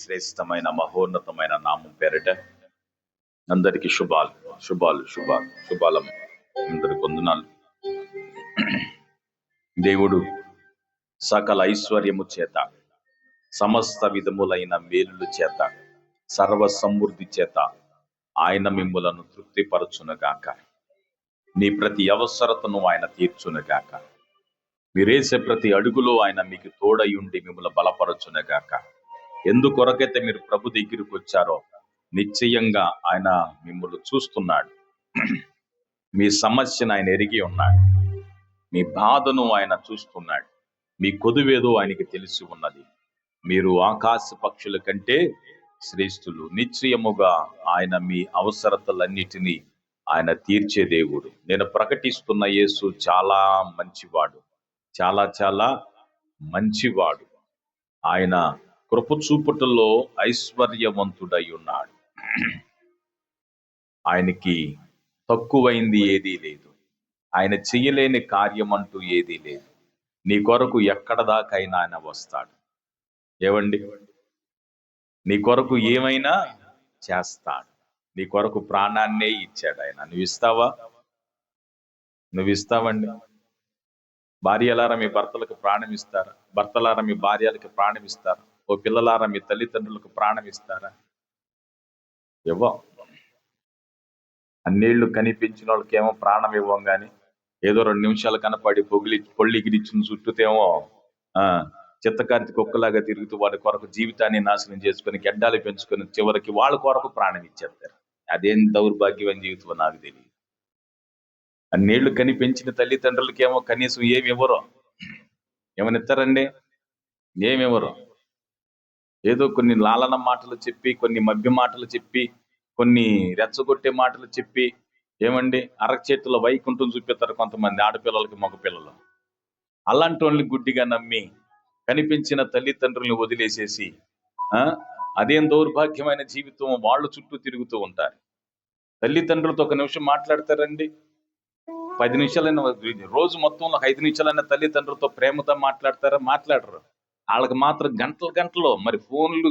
శ్రేష్టమైన మహోన్నతమైన నామం పేరిట అందరికి శుభాలు శుభాలు శుభాలు శుభాలం. అందరికి వందనాలు. దేవుడు సకల ఐశ్వర్యము చేత, సమస్త విధములైన మేలుల చేత, సర్వ సమృద్ధి చేత ఆయన మిమ్ములను తృప్తిపరచునుగాక. నీ ప్రతి అవసరతను ఆయన తీర్చునుగాక. మీరేసే ప్రతి అడుగులో ఆయన మీకు తోడై ఉండి మిమ్మల్ని బలపరచునుగాక. ఎందుకొరకైతే మీరు ప్రభు దగ్గరికి వచ్చారో నిశ్చయంగా ఆయన మిమ్మల్ని చూస్తున్నాడు. మీ సమస్యను ఆయన ఎరిగి ఉన్నాడు. మీ బాధను ఆయన చూస్తున్నాడు. మీ కొదువేదో ఆయనకి తెలిసి ఉన్నది. మీరు ఆకాశ పక్షుల కంటే శ్రేష్ఠులు. నిశ్చయముగా ఆయన మీ అవసరతలన్నిటినీ ఆయన తీర్చే దేవుడు. నేను ప్రకటిస్తున్న యేసు చాలా మంచివాడు, చాలా చాలా మంచివాడు. ఆయన కృప చూపుటలో ఐశ్వర్యవంతుడై ఉన్నాడు. ఆయనకి తక్కువైంది ఏదీ లేదు. ఆయన చెయ్యలేని కార్యం అంటూ ఏదీ లేదు. నీ కొరకు ఎక్కడ దాకైనా ఆయన వస్తాడు. ఏవండి, నీ కొరకు ఏమైనా చేస్తాడు. నీ కొరకు ప్రాణాన్నే ఇచ్చాడు ఆయన. నువ్వు ఇస్తావా? నువ్వు ఇస్తావండి? భార్యలారా మీ భర్తలకు ప్రాణం ఇస్తారా? భర్తలారా మీ భార్యలకు ప్రాణం ఇస్తారా? ఓ పిల్లలారా మీ తల్లిదండ్రులకు ప్రాణం ఇస్తారా? ఇవ్వం. అన్నేళ్లు కనిపించిన వాళ్ళకేమో ప్రాణం ఇవ్వం, కానీ ఏదో 2 నిమిషాలు కనపడి పొళ్ళిగిరిచ్చిన చుట్టూతేమో చిత్తకార్తి కుక్కలాగా తిరుగుతూ వారి కొరకు జీవితాన్ని నాశనం చేసుకుని గడ్డాలు పెంచుకొని చివరికి వాళ్ళ కొరకు ప్రాణం ఇచ్చేస్తారు. అదేం దౌర్భాగ్యమైన జీవితం నాకు తెలియదు. అన్నేళ్లు కనిపించిన తల్లిదండ్రులకేమో కనీసం ఏమి ఇవ్వరు. ఏమనిస్తారండి? ఏమివ్వరు. ఏదో కొన్ని లాలన మాటలు చెప్పి, కొన్ని మభ్య మాటలు చెప్పి, కొన్ని రెచ్చగొట్టే మాటలు చెప్పి, ఏమండి అరచేతుల వైకుంఠం చూపిస్తారు కొంతమంది ఆడపిల్లలకి, మగపిల్లలు. అలాంటి వాళ్ళని గుడ్డిగా నమ్మి కనిపించిన తల్లిదండ్రుల్ని వదిలేసేసి అదేం దౌర్భాగ్యమైన జీవితం, వాళ్ళు చుట్టూ తిరుగుతూ ఉంటారు. తల్లిదండ్రులతో 1 నిమిషం మాట్లాడతారండి? 10 నిమిషాలైనా, రోజు మొత్తంలో 5 నిమిషాలైనా తల్లిదండ్రులతో ప్రేమతో మాట్లాడతారా? మాట్లాడరు. వాళ్ళకి మాత్రం గంటలు గంటలు మరి ఫోన్లు,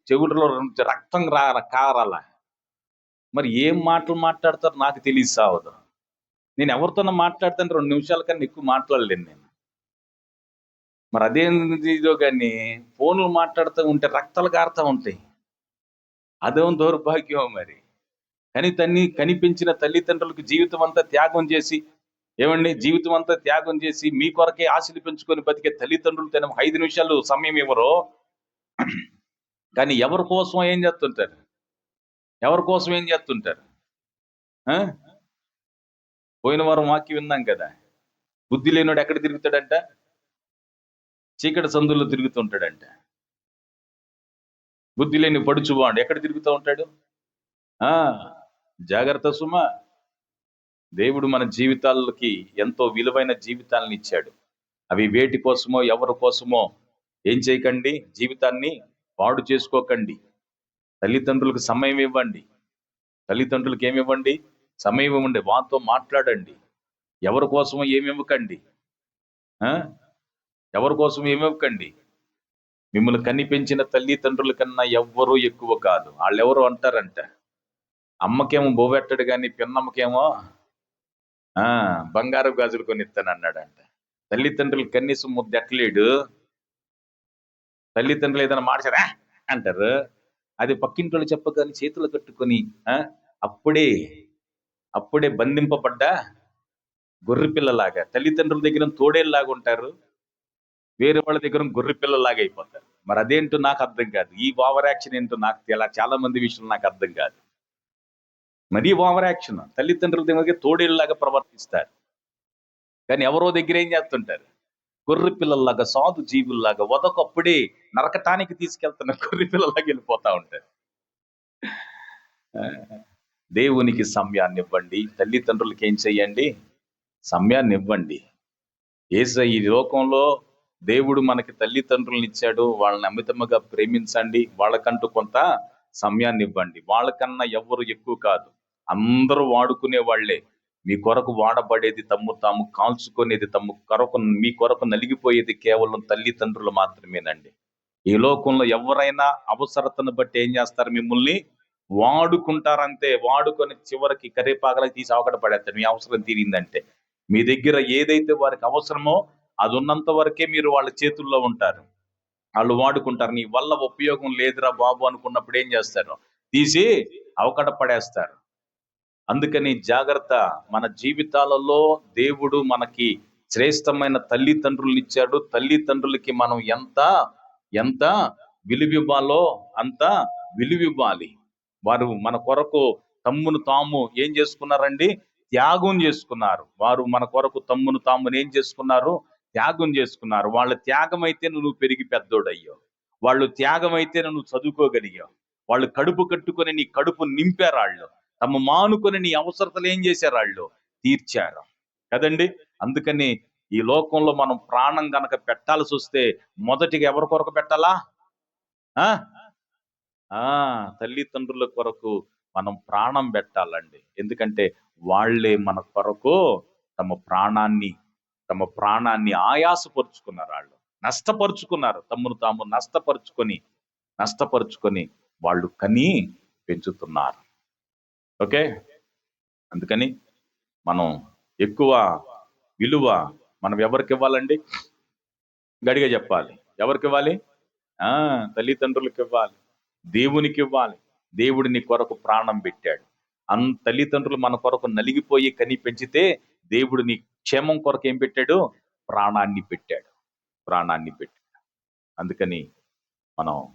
చెవులలో రక్తం కారాల. మరి ఏం మాటలు మాట్లాడతారు నాకు తెలియదు సావదు. నేను ఎవరితోనో మాట్లాడుతాను 2 నిమిషాల కన్నా ఎక్కువ మాట్లాడలేను నేను. మరి అదేందో కానీ ఫోన్లు మాట్లాడుతూ ఉంటే రక్తాలు కారుతూ ఉంటాయి. అదేం దౌర్భాగ్యం. మరి కనిపించిన తల్లిదండ్రులకు జీవితం అంతా త్యాగం చేసి, ఏమండి జీవితం అంతా త్యాగం చేసి మీ కొరకే ఆశలు పెంచుకొని బతికే తల్లిదండ్రులు 5 నిమిషాలు సమయం ఇవ్వరు. కానీ ఎవరి కోసం ఏం చేస్తుంటారు? పోయిన వారం వాక్యం విన్నాం కదా, బుద్ధి లేనోడు ఎక్కడ తిరుగుతాడంట? చీకటి సందుల్లో తిరుగుతుంటాడంట. బుద్ధి లేని పడుచువాడు ఎక్కడ తిరుగుతూ ఉంటాడు? జాగ్రత్త సుమా. దేవుడు మన జీవితాలకి ఎంతో విలువైన జీవితాలను ఇచ్చాడు. అవి వేటి కోసమో ఎవరి కోసమో ఏం చేయకండి, జీవితాన్ని పాడు చేసుకోకండి. తల్లిదండ్రులకు సమయం ఇవ్వండి. తల్లిదండ్రులకు ఏమివ్వండి? సమయం ఇవ్వండి. వారితో మాట్లాడండి. ఎవరి కోసమో ఏమివ్వకండి. ఎవరి కోసం ఏమివ్వకండి. మిమ్మల్ని కనిపించిన తల్లిదండ్రుల కన్నా ఎవ్వరూ ఎక్కువ కాదు. వాళ్ళెవరో అంటారంట, అమ్మకేమో బోవెట్టాడు కానీ పిన్నమ్మకేమో బంగారు గాజులు కొనిస్తానన్నాడంట. తల్లిదండ్రులు కనీసం ముద్దెట్టలేడు. తల్లిదండ్రులు ఏదైనా మార్చారా అంటారు. అది పక్కింటోళ్ళు చెప్పగానే చేతులు కట్టుకొని అప్పుడే బంధింపబడ్డ గొర్రె పిల్లలాగా తల్లిదండ్రుల దగ్గర తోడేళ్ళలాగా ఉంటారు, వేరే వాళ్ళ దగ్గర గొర్రె పిల్లలాగా అయిపోతారు. మరి అదేంటో నాకు అర్థం కాదు. ఈ ఓవర్ యాక్షన్ ఏంటో నాకు చాలా మంది విషయంలో నాకు అర్థం కాదు. మరీ ఓవర్ యాక్షన్. తల్లిదండ్రుల దగ్గర తోడేళ్ళలాగా ప్రవర్తిస్తారు, కానీ ఎవరో దగ్గర ఏం చేస్తుంటారు? గొర్రె పిల్లల్లాగా, సాధు జీవుల్లాగా, వదకప్పుడే నరకటానికి తీసుకెళ్తున్న గొర్రె పిల్లలాగా వెళ్ళిపోతా ఉంటారు. దేవునికి సమయాన్ని ఇవ్వండి. తల్లిదండ్రులకి ఏం చెయ్యండి? సమయాన్ని ఇవ్వండి. ఈ లోకంలో దేవుడు మనకి తల్లిదండ్రులను ఇచ్చాడు, వాళ్ళని అమితముగా ప్రేమించండి. వాళ్ళకంటూ కొంత సమయాన్ని ఇవ్వండి. వాళ్ళకన్నా ఎవరు ఎక్కువ కాదు. అందరూ వాడుకునే వాళ్లే. మీ కొరకు వాడబడేది, తాము కాల్చుకునేది, మీ కొరకు నలిగిపోయేది కేవలం తల్లిదండ్రులు మాత్రమేనండి. ఈ లోకంలో ఎవరైనా అవసరతను బట్టి ఏం చేస్తారు? మిమ్మల్ని వాడుకుంటారంతే. వాడుకొని చివరికి కరేపాకలకి తీసి అవకట పడేస్తారు మీ అవసరం తీరిందంటే. మీ దగ్గర ఏదైతే వారికి అవసరమో అది ఉన్నంత వరకే మీరు వాళ్ళ చేతుల్లో ఉంటారు. వాళ్ళు వాడుకుంటారు. నీ వల్ల ఉపయోగం లేదురా బాబు అనుకున్నప్పుడు ఏం చేస్తారు? తీసి అవకట పడేస్తారు. అందుకని జాగ్రత్త. మన జీవితాలలో దేవుడు మనకి శ్రేష్టమైన తల్లిదండ్రులను ఇచ్చాడు. తల్లిదండ్రులకి మనం ఎంత ఎంత విలువివ్వాలో అంత విలువివ్వాలి. వారు మన కొరకు తమ్మును తాము ఏం చేసుకున్నారండి? త్యాగం చేసుకున్నారు. వారు మన కొరకు తమ్మును తామును ఏం చేసుకున్నారు? త్యాగం చేసుకున్నారు. వాళ్ళ త్యాగం అయితే నువ్వు పెరిగి పెద్దోడయ్యావు. వాళ్ళు త్యాగం అయితే నువ్వు చదువుకోగలిగావు. వాళ్ళు కడుపు కట్టుకొని నీ కడుపు నింపారాళ్ళు. తమ మానుకొని నీ అవసరతలు ఏం చేశారు? వాళ్ళు తీర్చారు కదండి. అందుకని ఈ లోకంలో మనం ప్రాణం గనక పెట్టాల్సి వస్తే మొదటిగా ఎవరి కొరకు పెట్టాలా? ఆ ఆ తల్లిదండ్రుల కొరకు మనం ప్రాణం పెట్టాలండి. ఎందుకంటే వాళ్ళే మన కొరకు తమ ప్రాణాన్ని ఆయాసపరుచుకున్నారు. వాళ్ళు నష్టపరుచుకున్నారు. తమ్మును తాము నష్టపరుచుకొని వాళ్ళు కని పెంచుతున్నారు. ఓకే. అందుకని మనం ఎక్కువ విలువ మనం ఎవరికి ఇవ్వాలండి? గడిగా చెప్పాలి. ఎవరికి ఇవ్వాలి? తల్లిదండ్రులకు ఇవ్వాలి. దేవునికి ఇవ్వాలి. దేవుడు నీ కొరకు ప్రాణం పెట్టాడు. తల్లిదండ్రులు మన కొరకు నలిగిపోయి కని పెంచితే దేవుడు నీ క్షేమం కొరకు ఏం పెట్టాడు? ప్రాణాన్ని పెట్టాడు. అందుకని మనం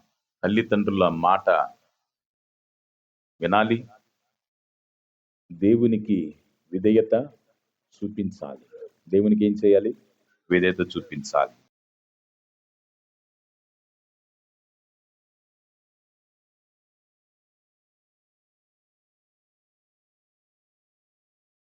తల్లిదండ్రుల మాట వినాలి. దేవునికి విధేయత చూపించాలి. దేవునికి ఏం చేయాలి? విధేయత చూపించాలి.